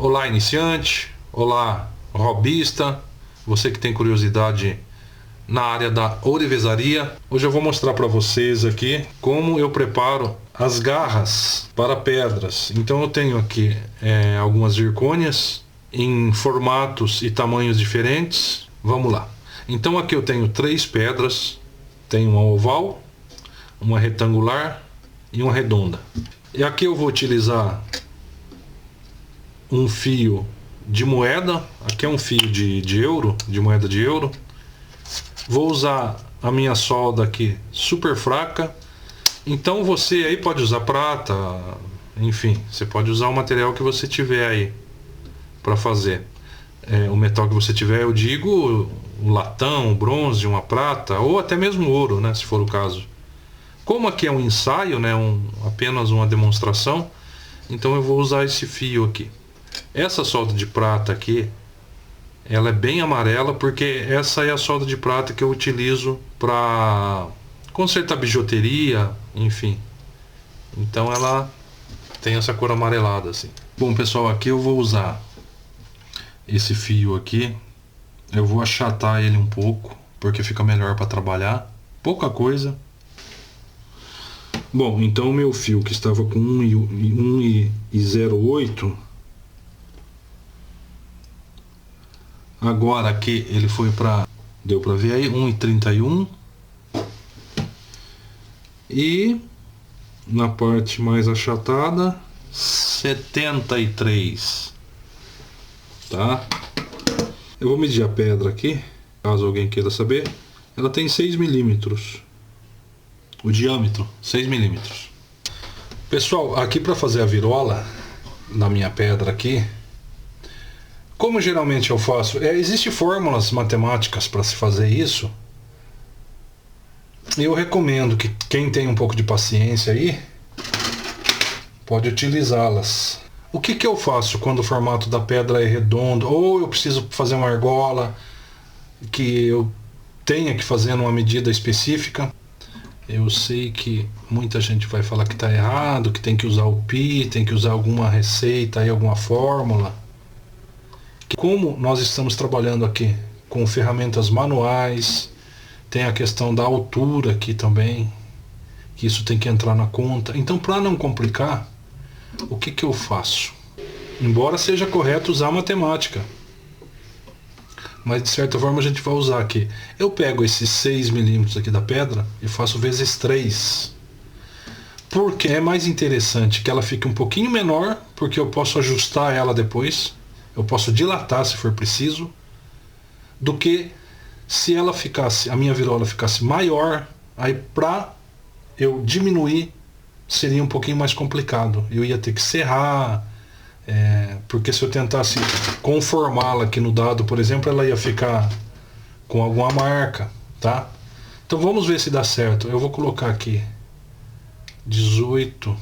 Olá, iniciante, olá, hobbyista, você que tem curiosidade na área da ourivesaria. Hoje eu vou mostrar para vocês aqui como eu preparo as garras para pedras. Então eu tenho aqui algumas zircônias em formatos e tamanhos diferentes. Vamos lá. Então aqui eu tenho 3 pedras, tenho uma oval, uma retangular e uma redonda. E aqui eu vou utilizar um fio de moeda, aqui é um fio de euro, de moeda de euro. Vou usar a minha solda aqui super fraca. Então você aí pode usar prata, enfim, você pode usar o material que você tiver aí para fazer. O metal que você tiver, eu digo um latão, um bronze, uma prata ou até mesmo ouro, né, se for o caso. Como aqui é um ensaio, né, apenas uma demonstração, então eu vou usar esse fio aqui. Essa solda de prata aqui, ela é bem amarela porque essa é a solda de prata que eu utilizo para consertar bijuteria, enfim. Então ela tem essa cor amarelada assim. Bom, pessoal, aqui eu vou usar esse fio aqui. Eu vou achatar ele um pouco porque fica melhor para trabalhar. Pouca coisa. Bom, então o meu fio que estava com 1,08, agora aqui ele foi para, deu para ver aí, 1,31, e na parte mais achatada 73, tá? Eu vou medir a pedra aqui, caso alguém queira saber. Ela tem 6 milímetros. O diâmetro, 6 milímetros. Pessoal, aqui para fazer a virola na minha pedra aqui, como geralmente eu faço, existem fórmulas matemáticas para se fazer isso. Eu recomendo que quem tem um pouco de paciência aí pode utilizá-las. O que eu faço quando o formato da pedra é redondo, ou eu preciso fazer uma argola que eu tenha que fazer numa medida específica? Eu sei que muita gente vai falar que está errado, que tem que usar o pi, tem que usar alguma receita aí, alguma fórmula. Como nós estamos trabalhando aqui com ferramentas manuais, tem a questão da altura aqui também, que isso tem que entrar na conta. Então, para não complicar, o que eu faço? Embora seja correto usar matemática, mas de certa forma a gente vai usar aqui. Eu pego esses 6 milímetros aqui da pedra e faço vezes 3. Porque é mais interessante que ela fique um pouquinho menor, porque eu posso ajustar ela depois. Eu posso dilatar se for preciso. Do que se ela ficasse, a minha virola ficasse maior, aí para eu diminuir seria um pouquinho mais complicado. Eu ia ter que serrar. Porque se eu tentasse conformá-la aqui no dado, por exemplo, ela ia ficar com alguma marca, tá? Então vamos ver se dá certo. Eu vou colocar aqui 18.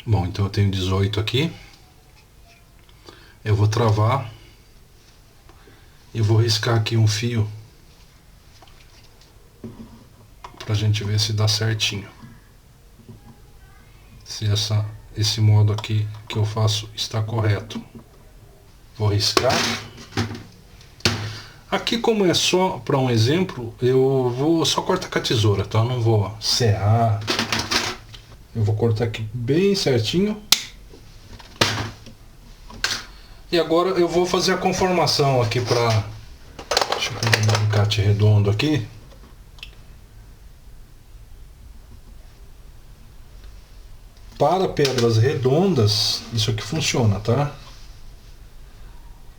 Bom, então eu tenho 18 aqui. Eu vou travar. Eu vou riscar aqui um fio pra gente ver se dá certinho. Se esse modo aqui que eu faço está correto. Vou riscar. Aqui, como é só para um exemplo, eu vou só cortar com a tesoura, tá? Eu não vou serrar. Eu vou cortar aqui bem certinho. E agora eu vou fazer a conformação aqui para... Deixa eu pegar um alicate redondo aqui. Para pedras redondas, isso aqui funciona, tá?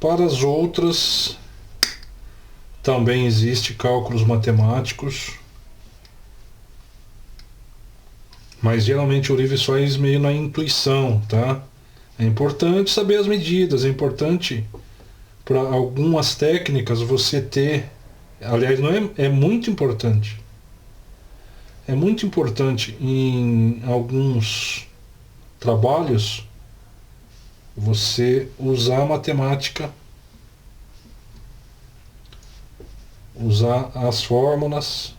Para as outras, também existe cálculos matemáticos. Mas geralmente o Olive faz meio na intuição, tá? É importante saber as medidas, é importante para algumas técnicas você ter... Aliás, não é muito importante. É muito importante em alguns trabalhos você usar a matemática, usar as fórmulas.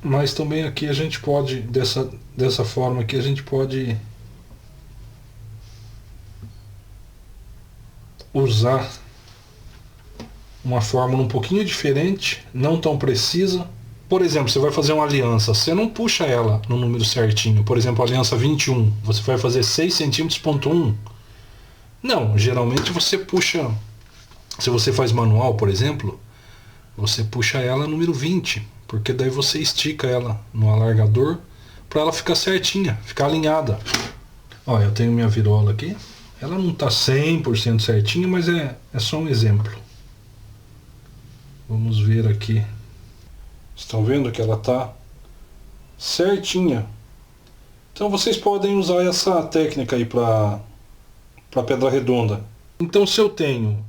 Mas também aqui a gente pode, dessa forma aqui, a gente pode usar uma fórmula um pouquinho diferente, não tão precisa. Por exemplo, você vai fazer uma aliança, você não puxa ela no número certinho. Por exemplo, a aliança 21, você vai fazer 6 centímetros ponto 1. Não, geralmente você puxa, se você faz manual, por exemplo, você puxa ela número 20, porque daí você estica ela no alargador para ela ficar certinha, ficar alinhada. Ó, eu tenho minha virola aqui, ela não está 100% certinha, mas é só um exemplo. Vamos ver aqui. Estão vendo que ela está certinha. Então vocês podem usar essa técnica aí para pedra redonda. Então se eu tenho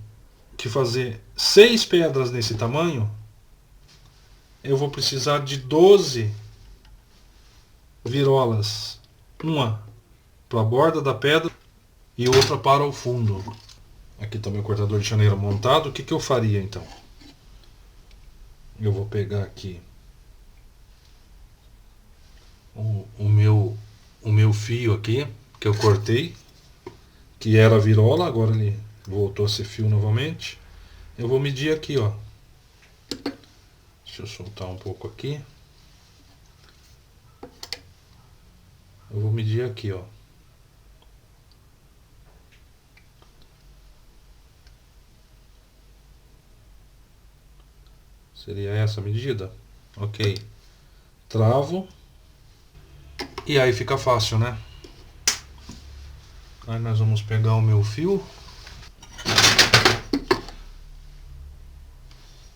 que fazer 6 pedras nesse tamanho, eu vou precisar de 12 virolas. Uma para a borda da pedra e outra para o fundo. Aqui está meu cortador de chaneira montado. O que eu faria então? Eu vou pegar aqui o meu fio aqui, que eu cortei, que era a virola, agora ele voltou a ser fio novamente. Eu vou medir aqui, ó. Deixa eu soltar um pouco aqui. Eu vou medir aqui, ó. Seria essa a medida? Ok. Travo. E aí fica fácil, né? Aí nós vamos pegar o meu fio.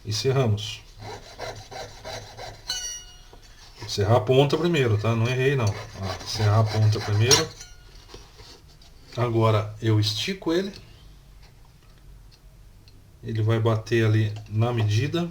E serramos. Serrar a ponta primeiro, tá? Não errei não. Ó, serrar a ponta primeiro. Agora eu estico ele. Ele vai bater ali na medida.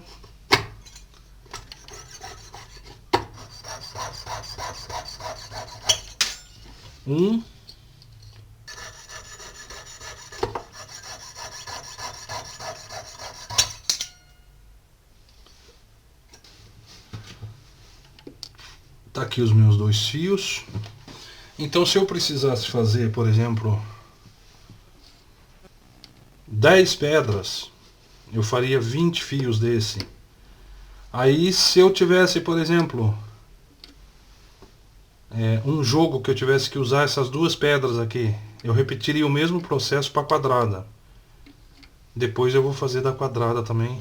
Tá aqui os meus 2 fios. Então se eu precisasse fazer, por exemplo, 10 pedras, eu faria 20 fios desse. Aí se eu tivesse, por exemplo, um jogo que eu tivesse que usar essas 2 pedras aqui, eu repetiria o mesmo processo para a quadrada. Depois eu vou fazer da quadrada também,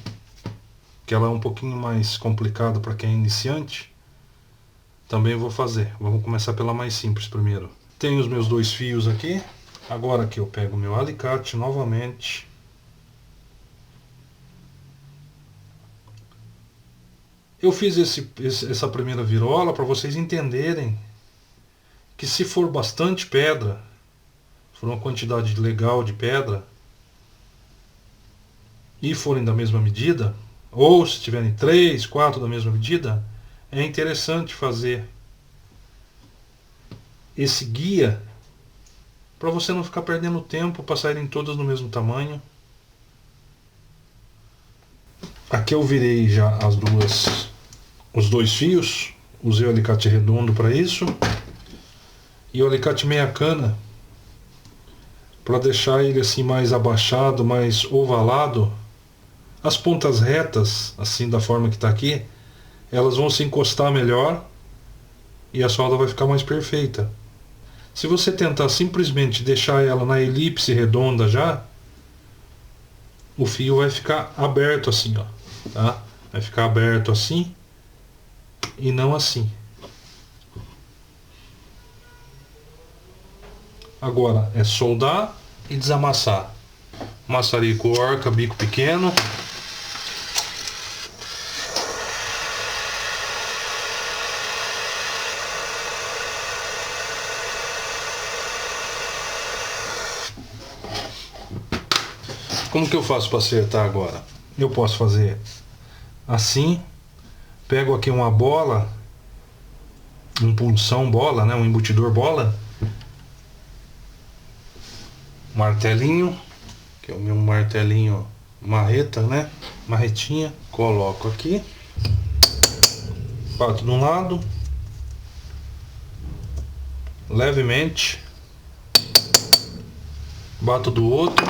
que ela é um pouquinho mais complicada para quem é iniciante. Também vou fazer. Vamos começar pela mais simples primeiro. Tenho os meus 2 fios aqui. Agora aqui eu pego o meu alicate novamente. Eu fiz essa primeira virola para vocês entenderem que se for bastante pedra, for uma quantidade legal de pedra, e forem da mesma medida, ou se tiverem 3, 4 da mesma medida, é interessante fazer esse guia para você não ficar perdendo tempo para saírem todas no mesmo tamanho. Aqui eu virei já os 2 fios, usei o alicate redondo para isso e o alicate meia cana para deixar ele assim mais abaixado, mais ovalado. As pontas retas, assim da forma que está aqui, elas vão se encostar melhor e a solda vai ficar mais perfeita. Se você tentar simplesmente deixar ela na elipse redonda já, o fio vai ficar aberto assim, ó, tá? Vai ficar aberto assim e não assim. Agora é soldar e desamassar. Maçarico Orca, bico pequeno. Como que eu faço para acertar agora? Eu posso fazer assim, pego aqui uma bola, um punção bola, né, um embutidor bola, martelinho, que é o meu martelinho marreta, né, marretinha, coloco aqui Bato de um lado, levemente, bato do outro.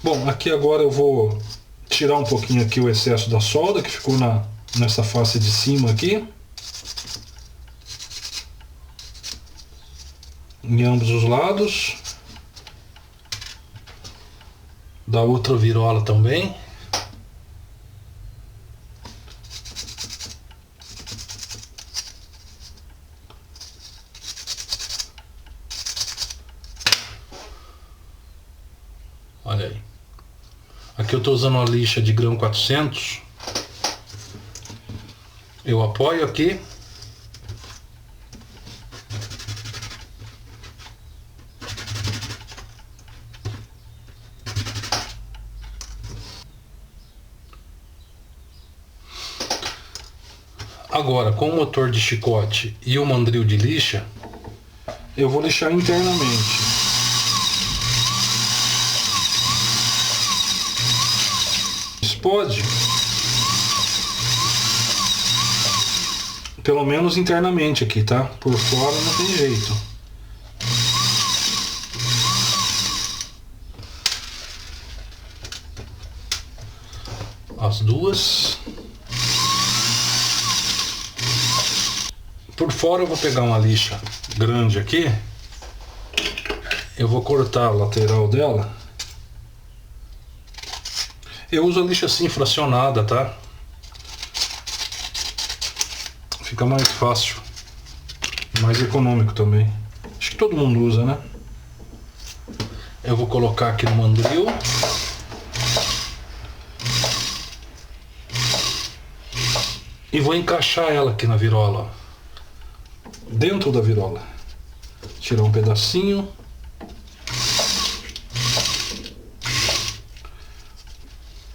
Bom, aqui agora eu vou tirar um pouquinho aqui o excesso da solda que ficou nessa face de cima aqui, em ambos os lados, da outra virola também. Olha aí. Aqui eu estou usando uma lixa de grão 400. Eu apoio aqui. Agora, com o motor de chicote e o mandril de lixa, eu vou lixar internamente. Pode, pelo menos internamente aqui, tá? Por fora não tem jeito. As duas. Por fora eu vou pegar uma lixa grande aqui. Eu vou cortar a lateral dela. Eu uso a lixa assim fracionada, tá? Fica mais fácil, mais econômico também. Acho que todo mundo usa, né? Eu vou colocar aqui no mandril. E vou encaixar ela aqui na virola, ó. Dentro da virola. Tirar um pedacinho.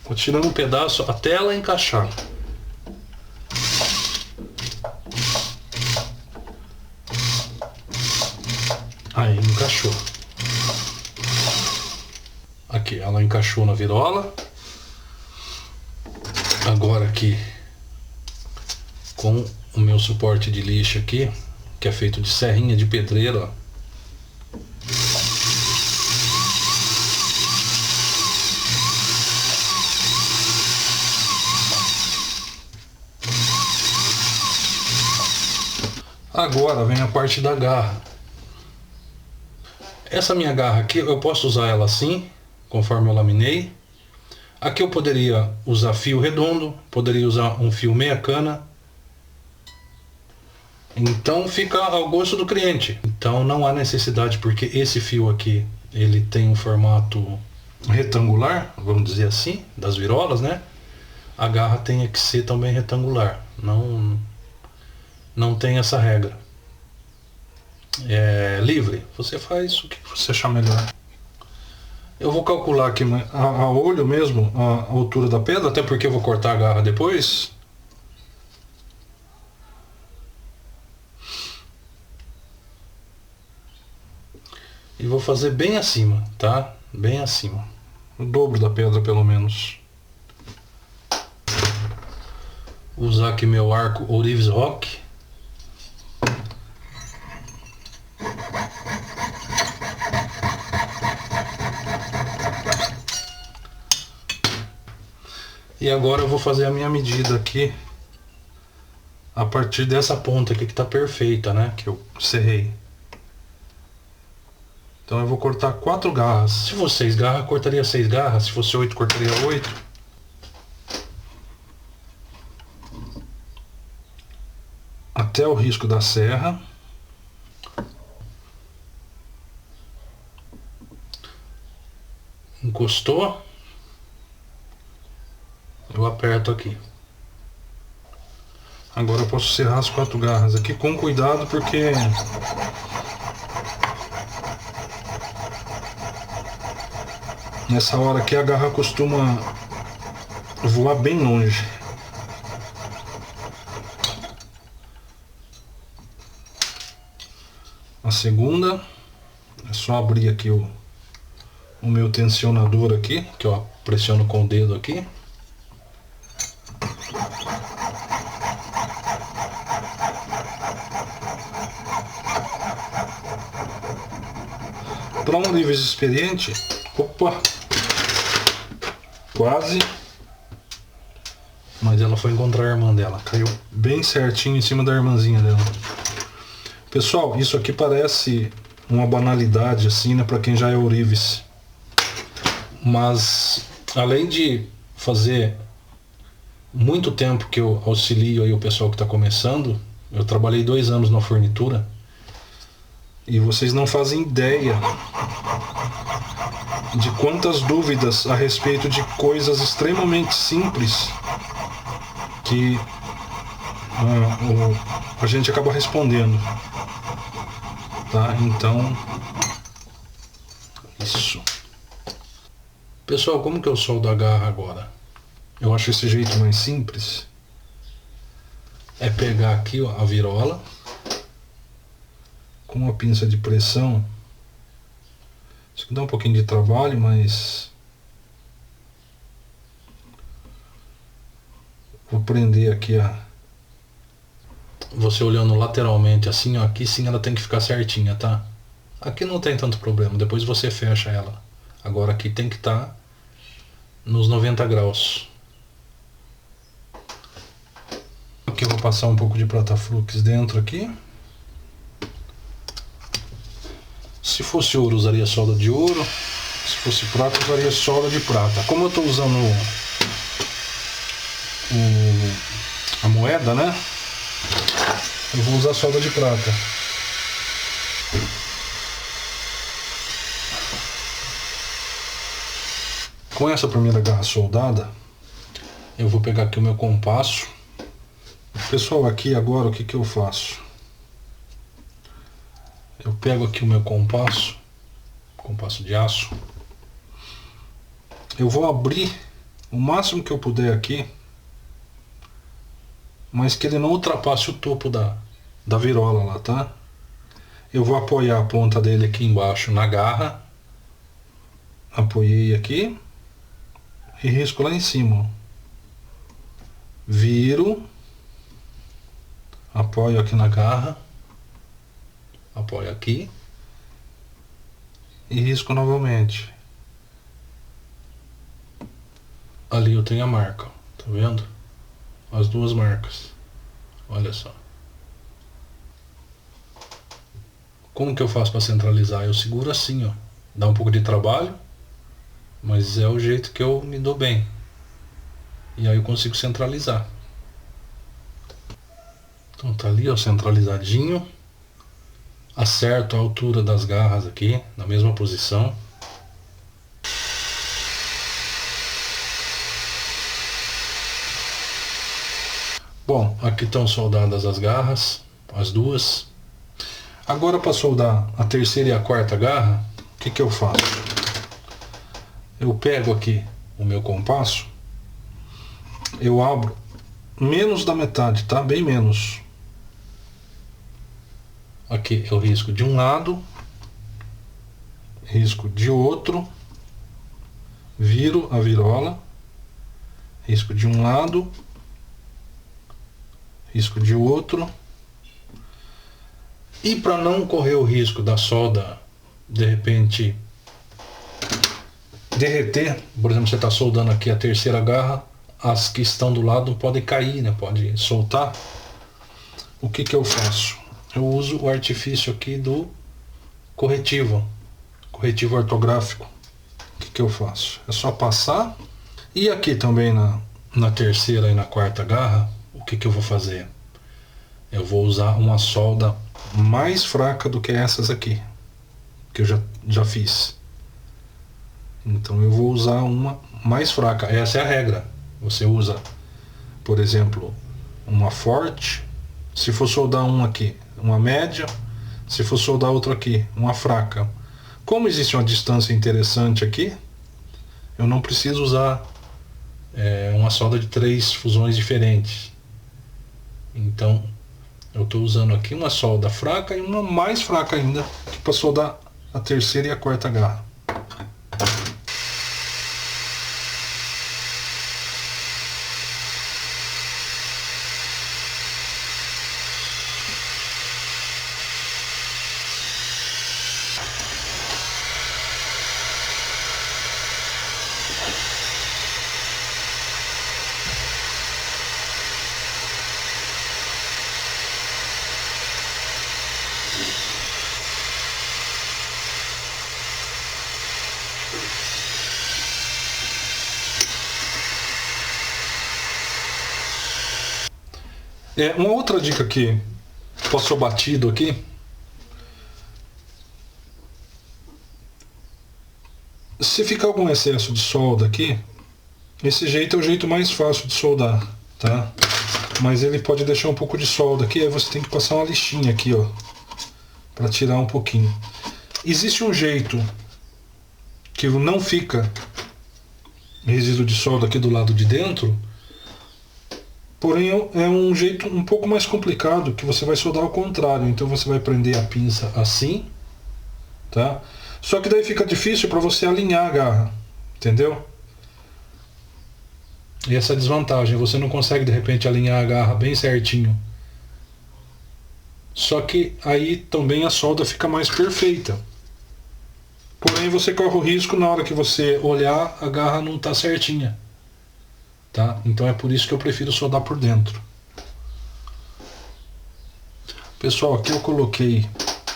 Vou tirando um pedaço até ela encaixar. Aí, encaixou. Aqui, ela encaixou na virola. Agora aqui, com o meu suporte de lixa aqui, que é feito de serrinha de pedreiro, ó. Agora vem a parte da garra. Essa minha garra aqui, eu posso usar ela assim, conforme eu laminei. Aqui eu poderia usar fio redondo, poderia usar um fio meia cana. Então fica ao gosto do cliente. Então não há necessidade, porque esse fio aqui, ele tem um formato retangular, vamos dizer assim, das virolas, né? A garra tem que ser também retangular. Não tem essa regra. É livre. Você faz o que você achar melhor. Eu vou calcular aqui a olho mesmo a altura da pedra, até porque eu vou cortar a garra depois. E vou fazer bem acima, tá? Bem acima. O dobro da pedra, pelo menos. Vou usar aqui meu arco Ourives Rock. E agora eu vou fazer a minha medida aqui a partir dessa ponta aqui que tá perfeita, né? Que eu serrei. Então eu vou cortar 4 garras. Se fosse 6 garras, cortaria 6 garras. Se fosse 8, cortaria 8. Até o risco da serra. Encostou. Eu aperto aqui. Agora eu posso serrar as 4 garras aqui com cuidado, porque nessa hora aqui a garra costuma voar bem longe. A segunda é só abrir aqui o o meu tensionador aqui, que eu pressiono com o dedo aqui. Para um Orives experiente, opa, quase, mas ela foi encontrar a irmã dela, caiu bem certinho em cima da irmãzinha dela. Pessoal, isso aqui parece uma banalidade assim, né, para quem já é Orives, mas além de fazer muito tempo que eu auxilio aí o pessoal que está começando, eu trabalhei 2 anos na fornitura. E vocês não fazem ideia de quantas dúvidas a respeito de coisas extremamente simples que a gente acaba respondendo, tá? Então, isso. Pessoal, como que eu soldo a garra agora? Eu acho esse jeito mais simples. É pegar aqui, ó, a virola com uma pinça de pressão. Isso aqui dá um pouquinho de trabalho, mas vou prender aqui você olhando lateralmente assim, ó, aqui sim ela tem que ficar certinha, tá? Aqui não tem tanto problema, depois você fecha ela. Agora aqui tem que estar nos 90 graus. Aqui eu vou passar um pouco de prata flux dentro aqui. Se fosse ouro, usaria solda de ouro. Se fosse prata, usaria solda de prata. Como eu estou usando a moeda, né? Eu vou usar solda de prata. Com essa primeira garra soldada, eu vou pegar aqui o meu compasso. Pessoal, aqui agora o que eu faço? Eu pego aqui o meu compasso de aço. Eu vou abrir o máximo que eu puder aqui, mas que ele não ultrapasse o topo da virola lá, tá? Eu vou apoiar a ponta dele aqui embaixo na garra. Apoiei aqui e risco lá em cima. Viro, apoio aqui na garra, apoio aqui e risco novamente. Ali eu tenho a marca, tá vendo? As 2 marcas. Olha só. Como que eu faço para centralizar? Eu seguro assim, ó. Dá um pouco de trabalho, mas é o jeito que eu me dou bem. E aí eu consigo centralizar. Então tá ali, ó, centralizadinho. Acerto a altura das garras aqui, na mesma posição. Bom, aqui estão soldadas as garras, as 2. Agora para soldar a terceira e a quarta garra, o que eu faço? Eu pego aqui o meu compasso, eu abro menos da metade, tá? Bem menos. Aqui eu risco de um lado, risco de outro, viro a virola, risco de um lado, risco de outro. E para não correr o risco da solda de repente derreter, por exemplo, você está soldando aqui a terceira garra, as que estão do lado podem cair, né? Pode soltar. O que eu faço? Eu uso o artifício aqui do corretivo ortográfico. O que eu faço? É só passar. E aqui também na terceira e na quarta garra, o que eu vou fazer? Eu vou usar uma solda mais fraca do que essas aqui, que eu já fiz. Então eu vou usar uma mais fraca. Essa é a regra. Você usa, por exemplo, uma forte. Se for soldar uma aqui, uma média. Se for soldar outra aqui, uma fraca. Como existe uma distância interessante aqui, eu não preciso usar uma solda de 3 fusões diferentes. Então eu estou usando aqui uma solda fraca e uma mais fraca ainda, para soldar a terceira e a quarta garra. Uma outra dica que passou batido aqui. Se ficar algum excesso de solda aqui, esse jeito é o jeito mais fácil de soldar, tá? Mas ele pode deixar um pouco de solda aqui, aí você tem que passar uma lixinha aqui, ó, para tirar um pouquinho. Existe um jeito que não fica resíduo de solda aqui do lado de dentro, porém é um jeito um pouco mais complicado, que você vai soldar ao contrário. Então você vai prender a pinça assim, tá? Só que daí fica difícil para você alinhar a garra, entendeu? E essa desvantagem, você não consegue de repente alinhar a garra bem certinho. Só que aí também a solda fica mais perfeita. Porém você corre o risco, na hora que você olhar, a garra não está certinha, tá? Então é por isso que eu prefiro soldar por dentro. Pessoal, aqui eu coloquei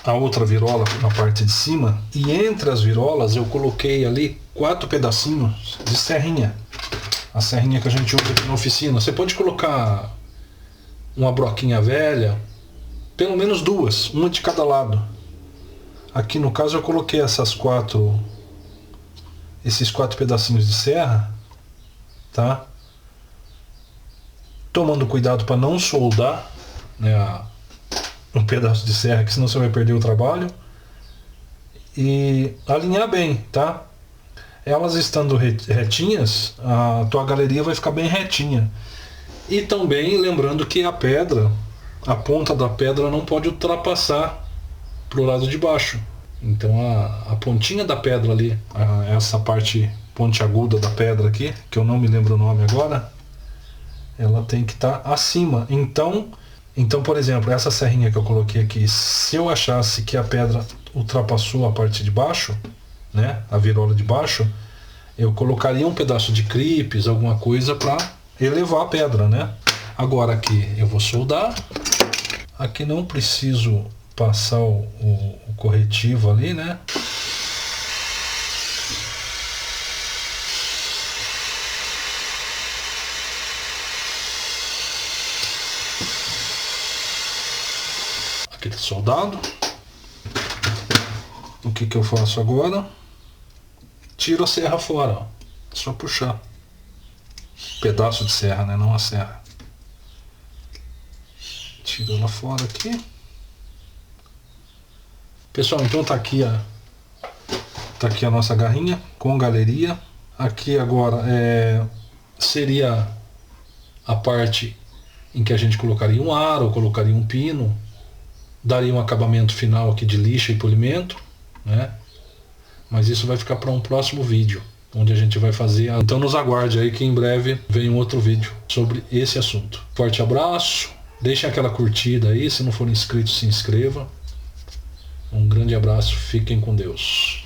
a outra virola na parte de cima, e entre as virolas eu coloquei ali 4 pedacinhos de serrinha. A serrinha que a gente usa aqui na oficina. Você pode colocar uma broquinha velha, pelo menos 2, uma de cada lado. Aqui no caso eu coloquei esses 4 pedacinhos de serra, tá? Tomando cuidado para não soldar, né, um pedaço de serra, que senão você vai perder o trabalho. E alinhar bem, tá? Elas estando retinhas, a tua galeria vai ficar bem retinha. E também lembrando que a pedra, a ponta da pedra não pode ultrapassar pro lado de baixo. Então a pontinha da pedra ali, essa parte pontiaguda da pedra aqui, que eu não me lembro o nome agora, ela tem que estar acima. Então, por exemplo, essa serrinha que eu coloquei aqui, se eu achasse que a pedra ultrapassou a parte de baixo, né, a virola de baixo, eu colocaria um pedaço de cripes, alguma coisa para elevar a pedra, né? Agora aqui eu vou soldar. Aqui não preciso passar o corretivo ali, né? Aqui tá soldado. O que eu faço agora? Tiro a serra fora, ó. Só puxar. Pedaço de serra, né? Não a serra. Tiro ela fora aqui. Pessoal, então tá aqui a nossa garrinha com galeria. Aqui agora seria a parte em que a gente colocaria um aro, ou colocaria um pino, daria um acabamento final aqui de lixa e polimento, né? Mas isso vai ficar para um próximo vídeo, onde a gente vai fazer. Então nos aguarde aí que em breve vem um outro vídeo sobre esse assunto. Forte abraço, deixem aquela curtida aí, se não for inscrito se inscreva. Um grande abraço, fiquem com Deus.